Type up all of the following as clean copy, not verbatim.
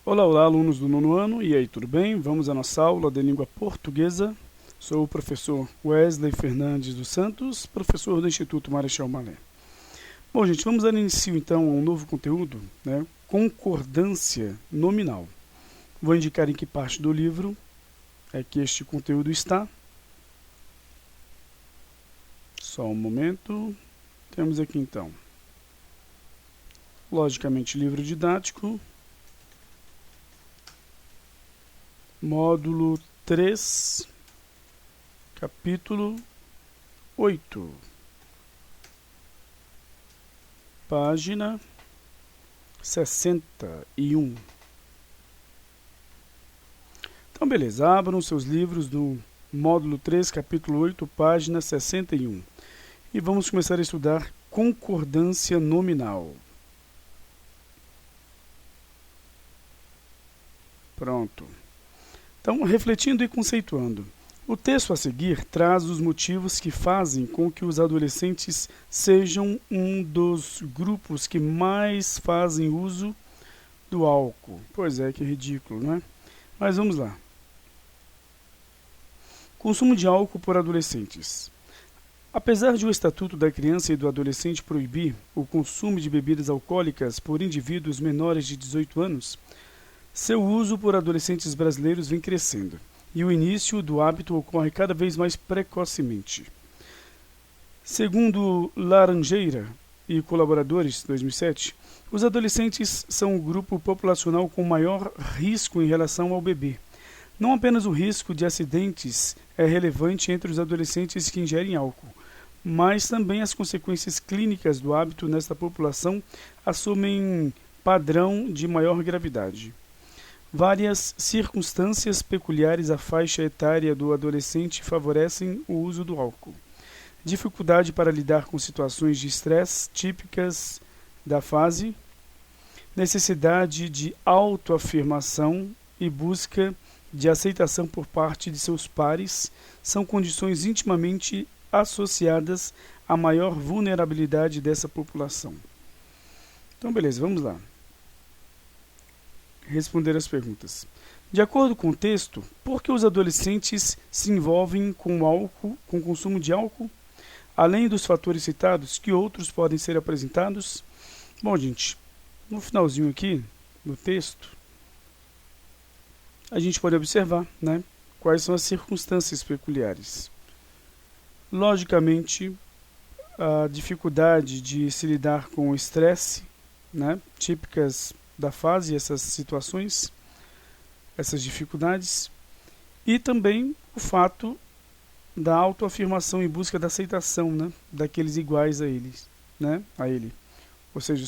Olá, olá, alunos do nono ano, e aí, tudo bem? Vamos à nossa aula de língua portuguesa. Sou o professor Wesley Fernandes dos Santos, professor do Instituto Marechal Mallet. Bom, gente, vamos dar início então a um novo conteúdo, né? Concordância nominal. Vou indicar em que parte do livro é que este conteúdo está. Só um momento. Temos aqui então, logicamente, livro didático. Módulo 3, capítulo 8, página 61. Então, beleza, abram seus livros do módulo 3, capítulo 8, página 61. E vamos começar a estudar concordância nominal. Pronto. Então, refletindo e conceituando, o texto a seguir traz os motivos que fazem com que os adolescentes sejam um dos grupos que mais fazem uso do álcool. Pois é, que ridículo, né? Mas vamos lá. Consumo de álcool por adolescentes. Apesar de o Estatuto da Criança e do Adolescente proibir o consumo de bebidas alcoólicas por indivíduos menores de 18 anos, seu uso por adolescentes brasileiros vem crescendo, e o início do hábito ocorre cada vez mais precocemente. Segundo Laranjeira e colaboradores, 2007, os adolescentes são o grupo populacional com maior risco em relação ao bebê. Não apenas o risco de acidentes é relevante entre os adolescentes que ingerem álcool, mas também as consequências clínicas do hábito nesta população assumem padrão de maior gravidade. Várias circunstâncias peculiares à faixa etária do adolescente favorecem o uso do álcool. Dificuldade para lidar com situações de estresse típicas da fase, necessidade de autoafirmação e busca de aceitação por parte de seus pares são condições intimamente associadas à maior vulnerabilidade dessa população. Então, beleza, vamos lá. Responder as perguntas. De acordo com o texto, por que os adolescentes se envolvem com álcool, com o consumo de álcool? Além dos fatores citados, que outros podem ser apresentados? Bom, gente, no finalzinho aqui do texto, a gente pode observar, né, quais são as circunstâncias peculiares. Logicamente, a dificuldade de se lidar com o estresse, né, típicas da fase, essas situações, essas dificuldades, e também o fato da autoafirmação em busca da aceitação, né, daqueles iguais a eles, né, a ele, ou seja,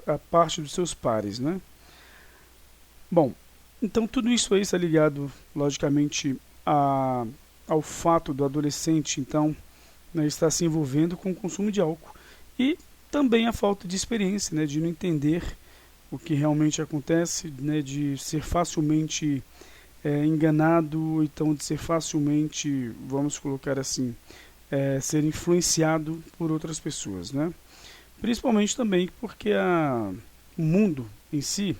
a parte dos seus pares, né. Bom, então tudo isso aí está ligado, logicamente, ao fato do adolescente, então, né, estar se envolvendo com o consumo de álcool, e também a falta de experiência, né, de não entender o que realmente acontece, né, de ser facilmente enganado, então de ser facilmente, vamos colocar assim, ser influenciado por outras pessoas, né? Principalmente também porque o mundo em si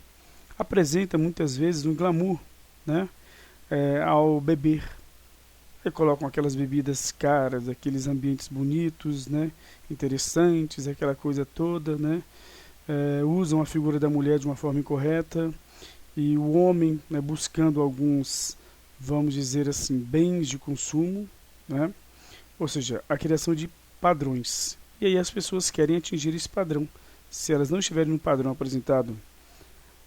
apresenta muitas vezes um glamour, né, ao beber. E colocam aquelas bebidas caras, aqueles ambientes bonitos, né, interessantes, aquela coisa toda, né? Usam a figura da mulher de uma forma incorreta, e o homem, né, buscando alguns, vamos dizer assim, bens de consumo, né? Ou seja, a criação de padrões. E aí as pessoas querem atingir esse padrão. Se elas não estiverem no padrão apresentado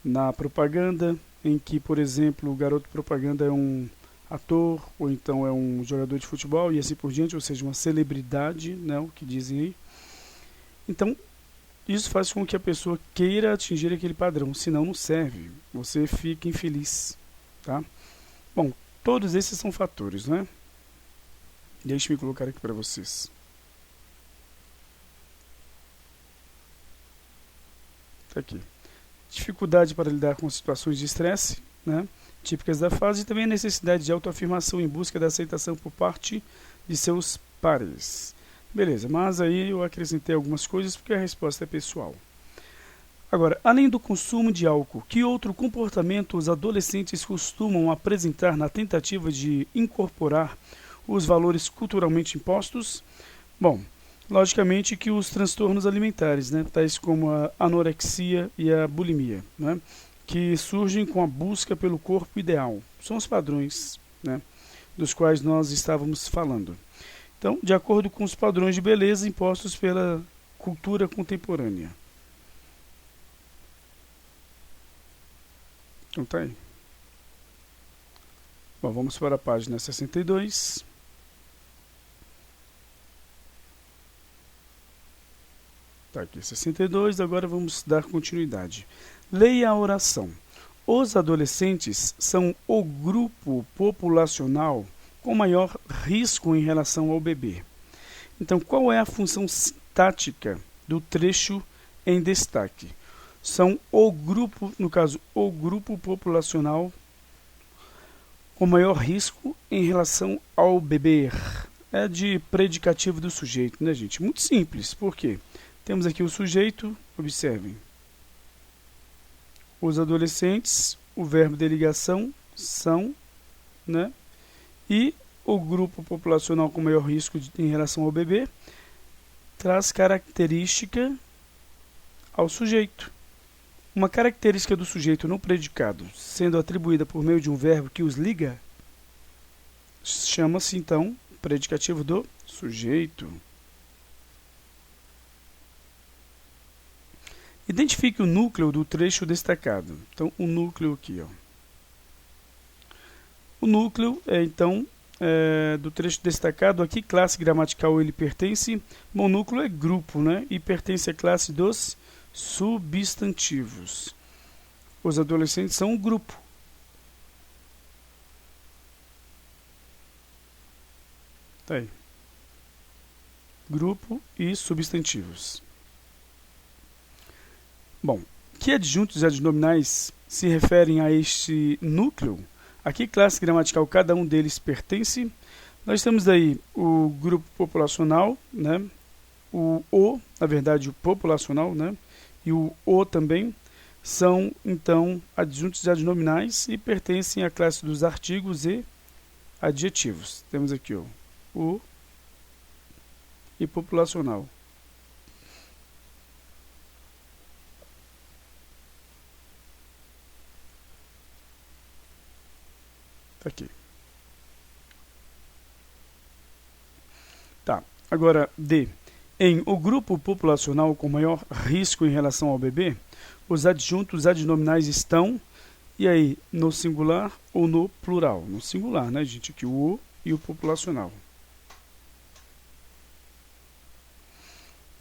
na propaganda, em que, por exemplo, o garoto propaganda é um ator, ou então é um jogador de futebol, e assim por diante, ou seja, uma celebridade, né, o que dizem aí. Então, isso faz com que a pessoa queira atingir aquele padrão, senão não serve, você fica infeliz, tá? Bom, todos esses são fatores, né? Deixe-me colocar aqui para vocês. Tá aqui. Dificuldade para lidar com situações de estresse, né, típicas da fase, e também a necessidade de autoafirmação em busca da aceitação por parte de seus pares. Beleza, mas aí eu acrescentei algumas coisas porque a resposta é pessoal. Agora, além do consumo de álcool, que outro comportamento os adolescentes costumam apresentar na tentativa de incorporar os valores culturalmente impostos? Bom, logicamente que os transtornos alimentares, né, tais como a anorexia e a bulimia, né, que surgem com a busca pelo corpo ideal. São os padrões, né, dos quais nós estávamos falando. Então, de acordo com os padrões de beleza impostos pela cultura contemporânea. Então tá aí. Bom, vamos para a página 62. Tá aqui, 62. Agora vamos dar continuidade. Leia a oração. Os adolescentes são o grupo populacional com maior risco em relação ao bebê. Então, qual é a função sintática do trecho em destaque? São o grupo, no caso, o grupo populacional com maior risco em relação ao beber. É de predicativo do sujeito, né, gente? Muito simples. Por quê? Temos aqui o sujeito, observem. Os adolescentes, o verbo de ligação, são, né? E o grupo populacional com maior risco em relação ao bebê traz característica ao sujeito. Uma característica do sujeito no predicado, sendo atribuída por meio de um verbo que os liga, chama-se então predicativo do sujeito. Identifique o núcleo do trecho destacado. Então, o núcleo aqui, ó. O núcleo é então do trecho destacado. Aqui, classe gramatical ele pertence. Bom, núcleo é grupo, né? E pertence à classe dos substantivos. Os adolescentes são um grupo. Tá aí. Grupo e substantivos. Bom, que adjuntos e adnominais se referem a este núcleo? A que classe gramatical cada um deles pertence? Nós temos aí o grupo populacional, né? Na verdade, o populacional, né? E o também são, então, adjuntos e adnominais e pertencem à classe dos artigos e adjetivos. Temos aqui o e populacional. Tá aqui. Tá. Agora, D. Em o grupo populacional com maior risco em relação ao bebê, os adjuntos adnominais estão, e aí, no singular ou no plural? No singular, né, gente? Aqui o e o populacional.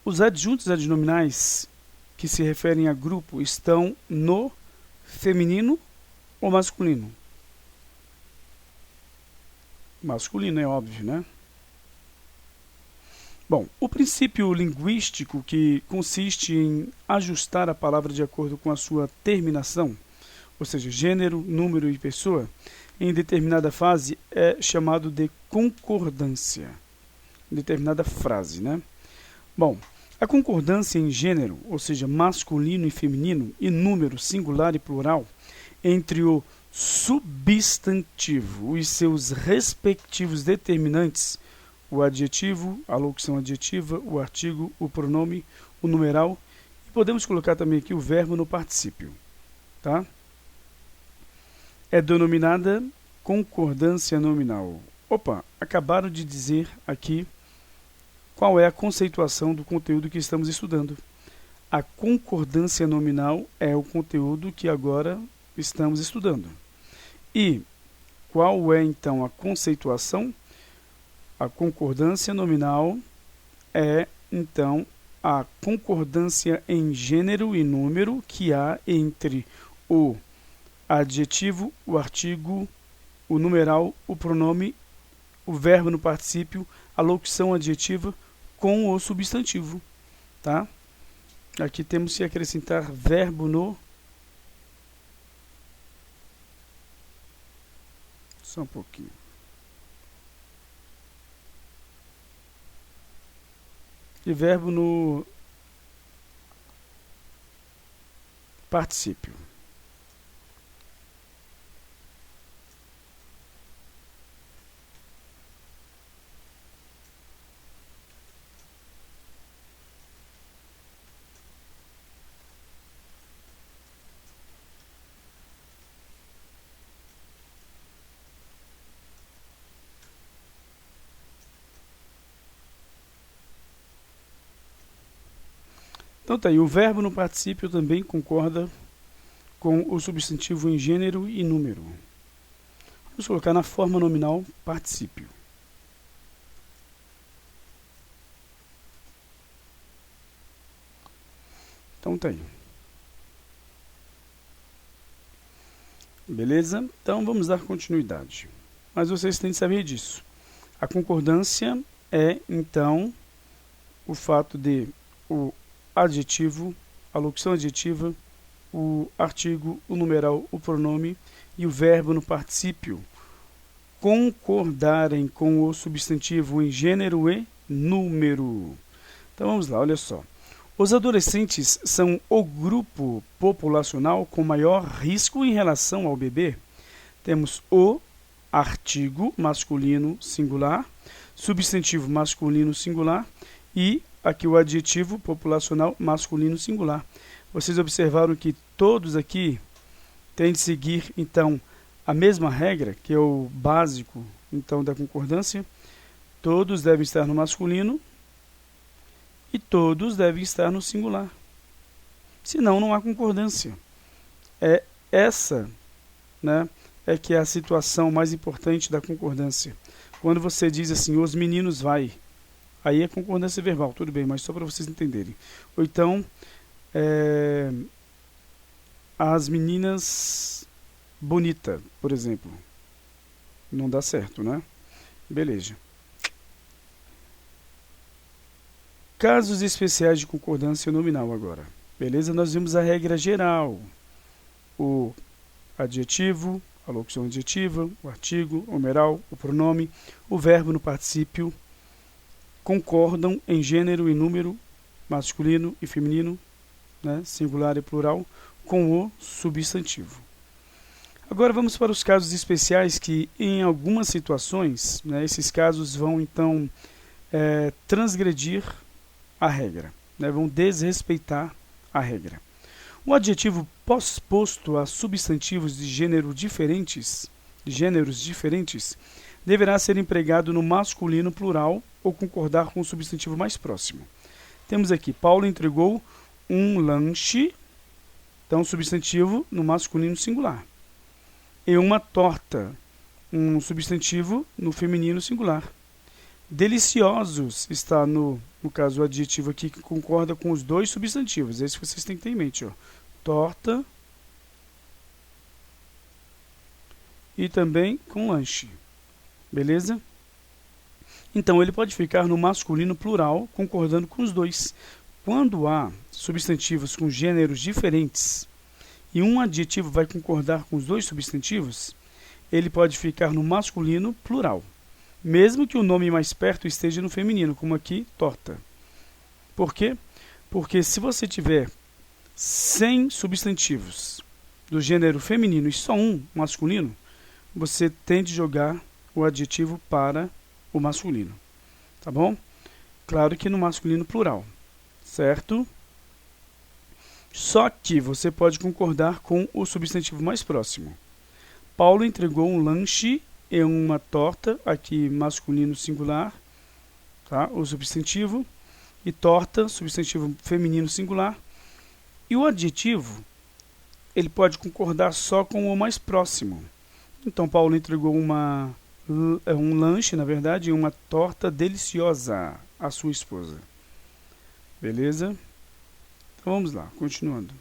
Os adjuntos adnominais que se referem a grupo estão no feminino ou masculino? Masculino, é óbvio, né? Bom, o princípio linguístico que consiste em ajustar a palavra de acordo com a sua terminação, ou seja, gênero, número e pessoa, em determinada fase é chamado de concordância. Em determinada frase, né? Bom, a concordância em gênero, ou seja, masculino e feminino, e número singular e plural, entre o substantivo e seus respectivos determinantes, o adjetivo, a locução adjetiva, o artigo, o pronome, o numeral, e podemos colocar também aqui o verbo no particípio, tá? É denominada concordância nominal. Opa, acabaram de dizer aqui qual é a conceituação do conteúdo que estamos estudando. A concordância nominal é o conteúdo que agora estamos estudando. E qual é então a conceituação? A concordância nominal é então a concordância em gênero e número que há entre o adjetivo, o artigo, o numeral, o pronome, o verbo no particípio, a locução adjetiva com o substantivo, tá? Aqui temos que acrescentar verbo no... Só um pouquinho. E verbo no particípio. Então tá aí, o verbo no particípio também concorda com o substantivo em gênero e número. Vamos colocar na forma nominal particípio. Então tá aí. Beleza? Então vamos dar continuidade. Mas vocês têm de saber disso. A concordância é, então, o fato de o adjetivo, a locução adjetiva, o artigo, o numeral, o pronome e o verbo no particípio concordarem com o substantivo em gênero e número. Então vamos lá, olha só. Os adolescentes são o grupo populacional com maior risco em relação ao bebê. Temos o artigo masculino singular, substantivo masculino singular e aqui o adjetivo populacional masculino singular. Vocês observaram que todos aqui têm de seguir, então, a mesma regra, que é o básico, então, da concordância. Todos devem estar no masculino e todos devem estar no singular. Senão, não há concordância. É essa, né, é que é a situação mais importante da concordância. Quando você diz assim, os meninos vai, aí é concordância verbal, tudo bem, mas só para vocês entenderem. Ou então, as meninas bonita, por exemplo. Não dá certo, né? Beleza. Casos especiais de concordância nominal agora. Beleza? Nós vimos a regra geral. O adjetivo, a locução adjetiva, o artigo, o numeral, o pronome, o verbo no particípio concordam em gênero e número, masculino e feminino, né, singular e plural, com o substantivo. Agora vamos para os casos especiais que, em algumas situações, né, esses casos vão então transgredir a regra, né, vão desrespeitar a regra. O adjetivo posposto a substantivos de gêneros diferentes, deverá ser empregado no masculino plural ou concordar com o substantivo mais próximo. Temos aqui, Paulo entregou um lanche, então substantivo no masculino singular. E uma torta, um substantivo no feminino singular. Deliciosos está no caso o adjetivo aqui que concorda com os dois substantivos. É isso que vocês têm que ter em mente, ó. Torta e também com lanche. Beleza? Então ele pode ficar no masculino plural, concordando com os dois. Quando há substantivos com gêneros diferentes e um adjetivo vai concordar com os dois substantivos, ele pode ficar no masculino plural, mesmo que o nome mais perto esteja no feminino, como aqui, torta. Por quê? Porque se você tiver 100 substantivos do gênero feminino e só um masculino, você tem de jogar o adjetivo para o masculino. Tá bom? Claro que no masculino plural. Certo? Só que você pode concordar com o substantivo mais próximo. Paulo entregou um lanche e uma torta, aqui masculino singular, tá? O substantivo, e torta, substantivo feminino singular. E o adjetivo, ele pode concordar só com o mais próximo. Então, Paulo entregou um lanche, na verdade, e uma torta deliciosa à sua esposa. Beleza? Então vamos lá, continuando.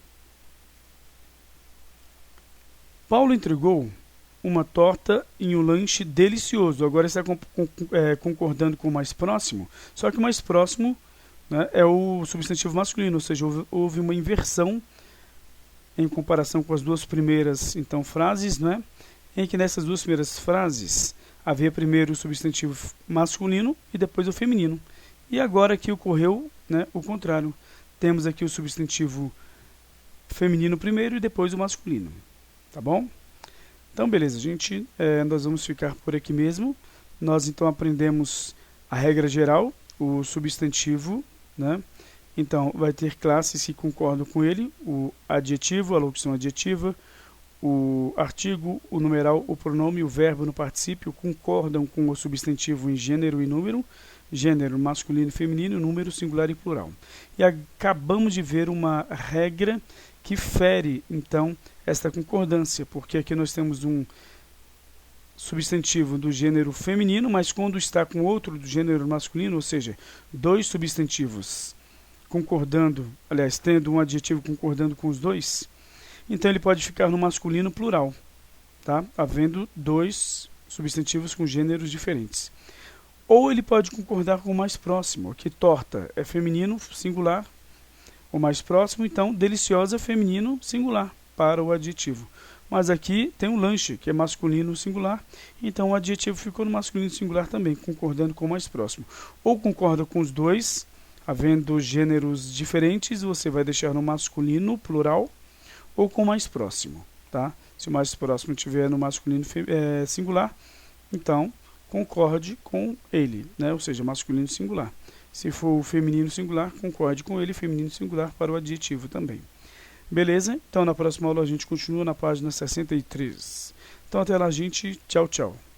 Paulo entregou uma torta e um lanche delicioso. Agora está concordando com o mais próximo, só que o mais próximo, né, é o substantivo masculino, ou seja, houve uma inversão em comparação com as duas primeiras então, frases, né, em que nessas duas primeiras frases havia primeiro o substantivo masculino e depois o feminino. E agora aqui ocorreu, né, o contrário. Temos aqui o substantivo feminino primeiro e depois o masculino, tá bom? Então, beleza, gente, nós vamos ficar por aqui mesmo. Nós, então, aprendemos a regra geral, o substantivo, né? Então, vai ter classes que concordam com ele, o adjetivo, a locução adjetiva, o artigo, o numeral, o pronome e o verbo no particípio concordam com o substantivo em gênero e número, gênero masculino e feminino, número singular e plural. E acabamos de ver uma regra que fere, então, esta concordância, porque aqui nós temos um substantivo do gênero feminino, mas quando está com outro do gênero masculino, ou seja, dois substantivos concordando, aliás, tendo um adjetivo concordando com os dois, então ele pode ficar no masculino plural, tá? Havendo dois substantivos com gêneros diferentes. Ou ele pode concordar com o mais próximo, que torta é feminino singular, o mais próximo, então deliciosa feminino singular para o adjetivo. Mas aqui tem um lanche, que é masculino singular, então o adjetivo ficou no masculino singular também, concordando com o mais próximo. Ou concorda com os dois, havendo gêneros diferentes, você vai deixar no masculino plural, ou com o mais próximo, tá? Se o mais próximo estiver no masculino singular, então concorde com ele, né? Ou seja, masculino singular. Se for o feminino singular, concorde com ele, feminino singular para o adjetivo também. Beleza? Então, na próxima aula a gente continua na página 63. Então, até lá, gente. Tchau, tchau.